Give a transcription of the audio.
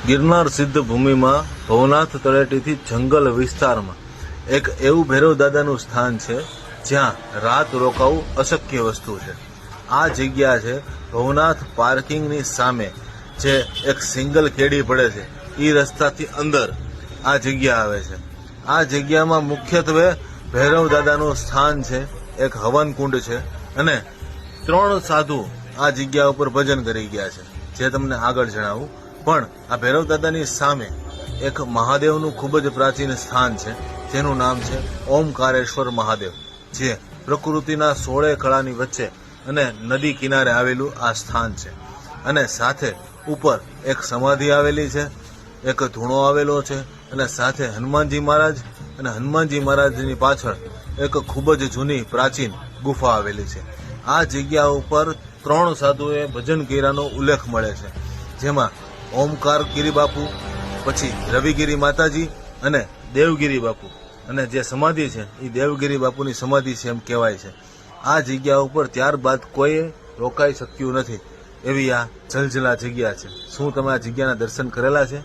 ગિરનાર સિદ્ધ ભૂમિમાં ભવનાથ તળેટીથી જંગલ વિસ્તારમાં એક એવું ભૈરવ દાદાનું સ્થાન છે જ્યાં રાત રોકાવું અશક્ય વસ્તુ છે. આ જગ્યા છે ભવનાથ પાર્કિંગની સામે, જે એક સિંગલ કેડી પડે છે એ રસ્તાથી અંદર આ જગ્યા આવે છે. આ જગ્યામાં મુખ્યત્વે ભૈરવ દાદાનું સ્થાન છે, એક હવન કુંડ છે અને 3 સાધુ આ જગ્યા ઉપર ભજન કરી ગયા છે, જે તમને આગળ જણાવું. પણ આ ભૈરવ દાદાની સામે એક મહાદેવનું ખૂબ જ પ્રાચીન સ્થાન છે, જેનું નામ છે ઓમકારેશ્વર મહાદેવ, જે પ્રકૃતિના 16 કળાની વચ્ચે અને નદી કિનારે આવેલું આ સ્થાન છે. અને સાથે ઉપર એક સમાધિ આવેલી છે, એક ધૂણો આવેલો છે અને સાથે હનુમાનજી મહારાજ, અને હનુમાનજી મહારાજની પાછળ એક ખૂબ જ જૂની પ્રાચીન ગુફા આવેલી છે. આ જગ્યા ઉપર 3 સાધુએ ભજન કર્યાનો ઉલ્લેખ મળે છે, જેમાં ઓમકાર ગિરી બાપુ, પછી રવિગીરી માતાજી અને દેવગીરી બાપુ. અને જે સમાધિ છે એ દેવગીરી બાપુની સમાધિ છે એમ કહેવાય છે. આ જગ્યા ઉપર ત્યારબાદ કોઈ રોકાઈ શક્યું નથી એવી આ જલજલા જગ્યા છે. શું તમે આ જગ્યાના દર્શન કરેલા છે?